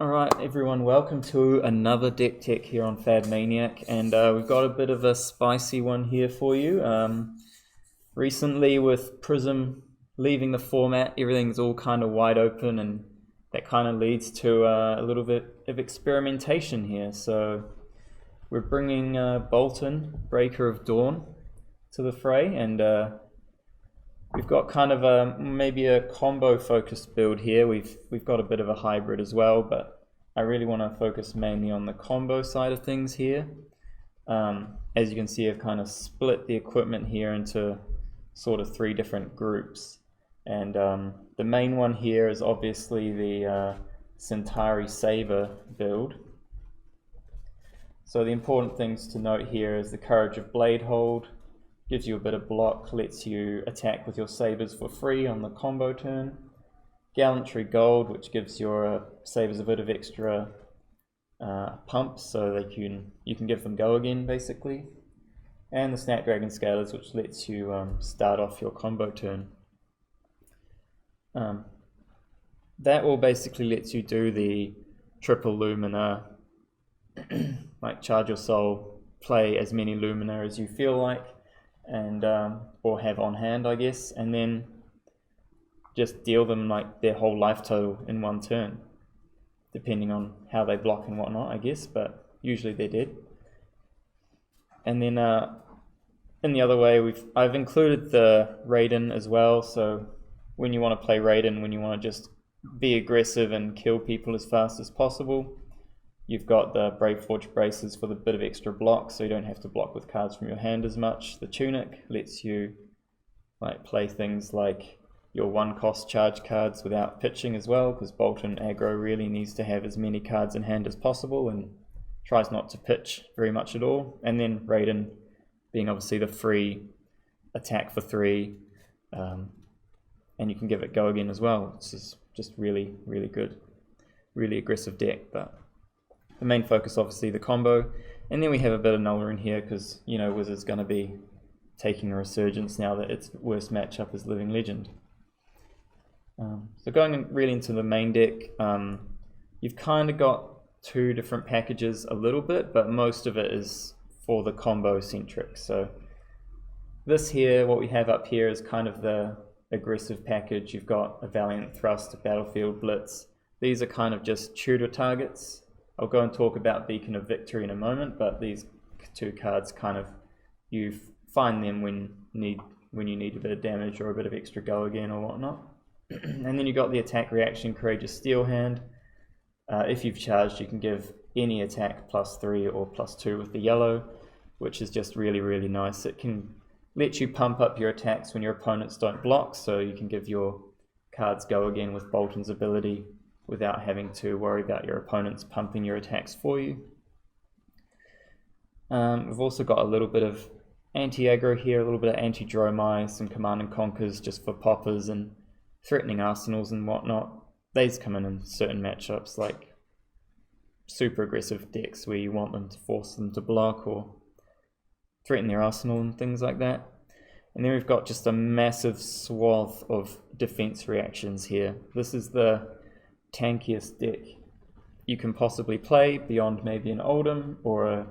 Alright everyone, welcome to another deck tech here on Fab Maniac, and we've got a bit of a spicy one here for you. Recently with Prism leaving the format, everything's all kind of wide open, and that kind of leads to a little bit of experimentation here. So we're bringing Boltyn, Breaker of Dawn, to the fray, and we've got kind of maybe a combo focused build here. We've got a bit of a hybrid as well, but I really want to focus mainly on the combo side of things here. As you can see, I've kind of split the equipment here into sort of 3 different groups, and the main one here is obviously the Centauri Saber build. So the important things to note here is the Courage of Bladehold. Gives you a bit of block, lets you attack with your sabers for free on the combo turn. Gallantry Gold, which gives your sabers a bit of extra pump, so you can give them go again basically. And the Snapdragon Scalers, which lets you start off your combo turn. That all basically lets you do the triple Lumina, like charge your soul, play as many Lumina as you feel like, and or have on hand, I guess, and then just deal them like their whole life total in one turn, depending on how they block and whatnot, I guess, but usually they're dead. And then in the other way, I've included the Raiden as well. So when you want to play Raiden, when you want to just be aggressive and kill people as fast as possible, you've got the Braveforge Braces for the bit of extra block, so you don't have to block with cards from your hand as much. The Tunic lets you play things like your 1-cost charge cards without pitching as well, because Boltyn aggro really needs to have as many cards in hand as possible and tries not to pitch very much at all. And then Raiden being obviously the free attack for 3, and you can give it go again as well. This is just really, really good, really aggressive deck. But the main focus obviously the combo, and then we have a bit of Nulla in here because, you know, Wizard's going to be taking a resurgence now that its worst matchup is Living Legend. So going really into the main deck, you've kind of got 2 different packages a little bit, but most of it is for the combo centric. So this here, what we have up here is kind of the aggressive package. You've got a Valiant Thrust, a Battlefield Blitz. These are kind of just tutor targets. I'll go and talk about Beacon of Victory in a moment, but these 2 cards kind of, you find them when you need a bit of damage or a bit of extra go again or whatnot. And then you've got the attack reaction Courageous Steel Hand. If you've charged, you can give any attack +3 or +2 with the yellow, which is just really, really nice. It can let you pump up your attacks when your opponents don't block, so you can give your cards go again with Boltyn's ability without having to worry about your opponents pumping your attacks for you. We've also got a little bit of anti-aggro here, a little bit of anti-Dromai, some Command and Conquers just for poppers and threatening arsenals and whatnot. These come in certain matchups, like super aggressive decks where you want them to force them to block or threaten their arsenal and things like that. And then we've got just a massive swath of defense reactions here. This is the tankiest deck you can possibly play beyond maybe an Oldhim or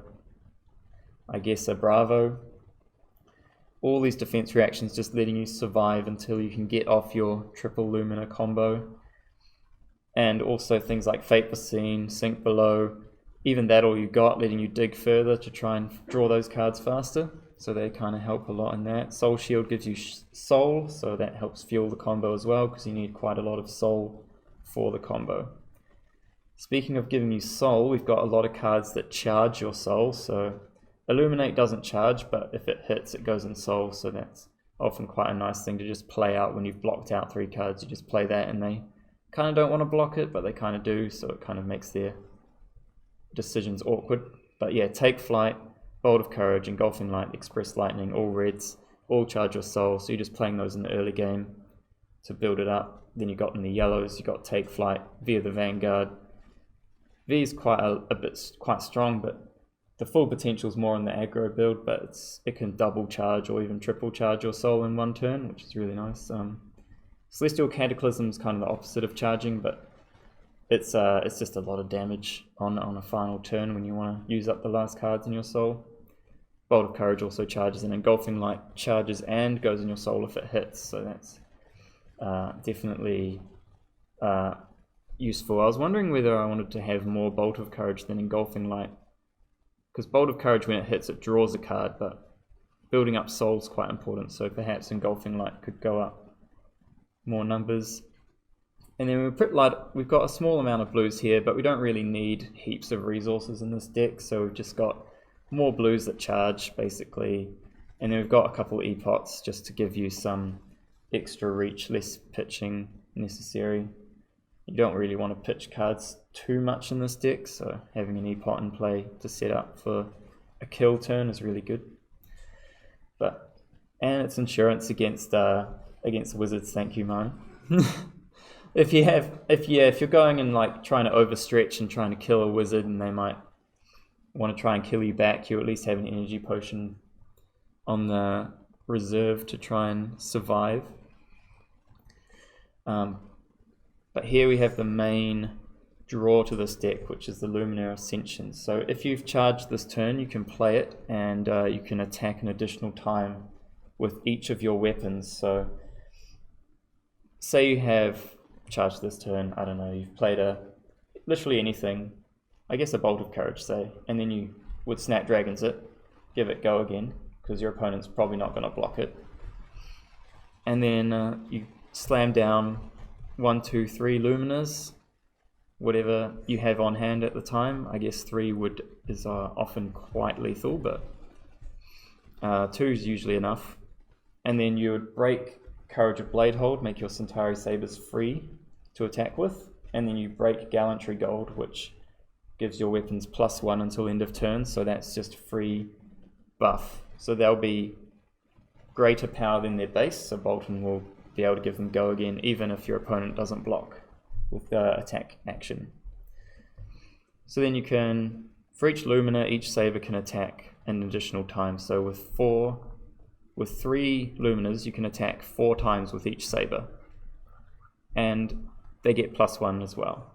I guess a Bravo. All these defense reactions just letting you survive until you can get off your triple Lumina combo. And also things like Fate Foreseen, Sink Below, even that all you got, letting you dig further to try and draw those cards faster. So they kind of help a lot in that. Soul Shield gives you soul, so that helps fuel the combo as well, because you need quite a lot of soul for the combo. Speaking of giving you soul, we've got a lot of cards that charge your soul. So Illuminate doesn't charge, but if it hits, it goes in soul, so that's often quite a nice thing to just play out when you've blocked out 3 cards. You just play that, and they kind of don't want to block it, but they kind of do, so it kind of makes their decisions awkward. But yeah, Take Flight, Bolt of Courage, Engulfing Light, Express Lightning, all reds, all charge your soul, so you're just playing those in the early game to build it up. Then you got in the yellows, you got Take Flight via the Vanguard. V is quite strong, but the full potential is more in the aggro build, but it can double charge or even triple charge your soul in one turn, which is really nice. Celestial Cataclysm is kind of the opposite of charging, but it's just a lot of damage on a final turn when you want to use up the last cards in your soul. Bolt of Courage also charges, and Engulfing Light charges and goes in your soul if it hits, so that's definitely useful. I was wondering whether I wanted to have more Bolt of Courage than Engulfing Light, because Bolt of Courage, when it hits, it draws a card, but building up soul's quite important, so perhaps Engulfing Light could go up more numbers. And then we've got a small amount of blues here, but we don't really need heaps of resources in this deck, so we've just got more blues that charge, basically. And then we've got a couple of epots just to give you some extra reach, less pitching necessary. You don't really want to pitch cards too much in this deck, so having an epot in play to set up for a kill turn is really good. And it's insurance against wizards, thank you, Mine. If you're going and like trying to overstretch and trying to kill a wizard and they might want to try and kill you back, you at least have an energy potion on the reserve to try and survive. But here we have the main draw to this deck, which is the Luminaire Ascension. So if you've charged this turn, you can play it, and you can attack an additional time with each of your weapons. So say you have charged this turn, I don't know, you've played literally anything, I guess a Bolt of Courage, say, and then you would Snapdragons it, give it go again, because your opponent's probably not going to block it. And then you slam down 1, 2, 3 Luminars, whatever you have on hand at the time. I guess 3 is often quite lethal, but 2 is usually enough. And then you would break Courage of Bladehold, make your Centauri Sabers free to attack with, and then you break Gallantry Gold, which gives your weapons +1 until end of turn, so that's just free buff. So they'll be greater power than their base, so Boltyn will be able to give them go again, even if your opponent doesn't block with the attack action. So then you can, for each Lumina, each Saber can attack an additional time. So with 3 Luminars, you can attack 4 times with each Saber, and they get +1 as well.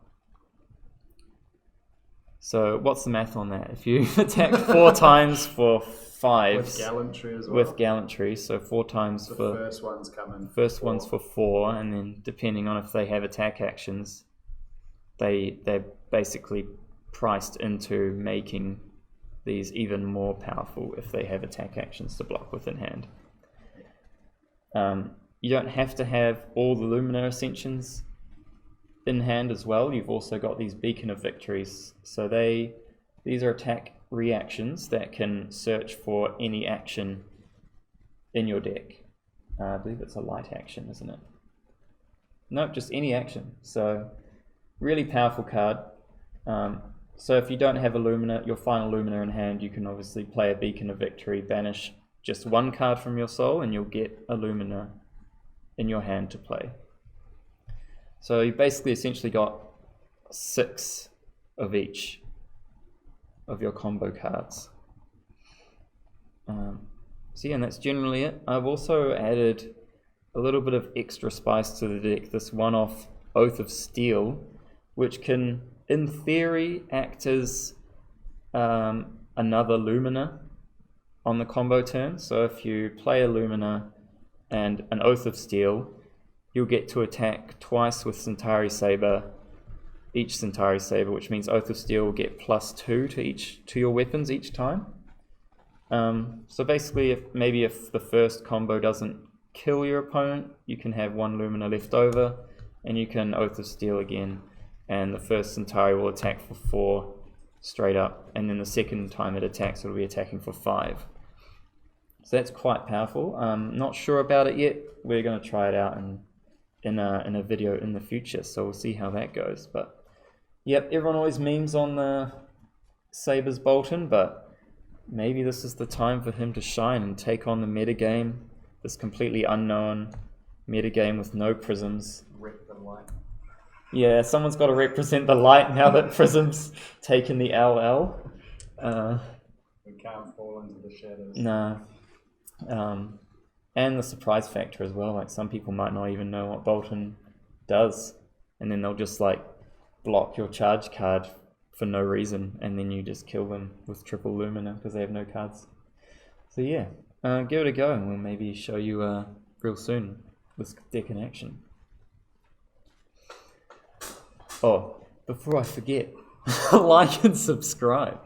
So what's the math on that? If you attack 4 times for 5 with Gallantry as well. With Gallantry, so 4 times the for first one's coming. First one's for 4, and then depending on if they have attack actions, they're basically priced into making these even more powerful if they have attack actions to block with in hand. You don't have to have all the Luminaire Ascensions in hand as well. You've also got these Beacon of Victories. So these are attack reactions that can search for any action in your deck. I believe it's a light action, isn't it? Nope, just any action. So really powerful card. So if you don't have a Lumina, your final Lumina in hand, you can obviously play a Beacon of Victory, banish just 1 card from your soul, and you'll get a Lumina in your hand to play. So you basically essentially got 6 of each of your combo cards. So yeah, and that's generally it. I've also added a little bit of extra spice to the deck, this one-off Oath of Steel, which can, in theory, act as another Lumina on the combo turn. So if you play a Lumina and an Oath of Steel, you'll get to attack twice with Centauri Saber, each Centauri Saber, which means Oath of Steel will get +2 to your weapons each time. So basically, if the first combo doesn't kill your opponent, you can have 1 Lumina left over, and you can Oath of Steel again, and the first Centauri will attack for 4 straight up, and then the second time it attacks, it'll be attacking for 5. So that's quite powerful. Not sure about it yet. We're going to try it out in a video in the future, so we'll see how that goes. But yep, everyone always memes on the Sabers Boltyn, but maybe this is the time for him to shine and take on the metagame, this completely unknown metagame with no prisms. Rep the light. Yeah, someone's got to represent the light now that Prism's taken the LL. We can't fall into the shadows. No. And the surprise factor as well. Like, some people might not even know what Boltyn does, and then they'll just like block your charge card for no reason, and then you just kill them with triple Lumina because they have no cards. So yeah, give it a go, and we'll maybe show you real soon this deck in action. Oh, before I forget, like and subscribe.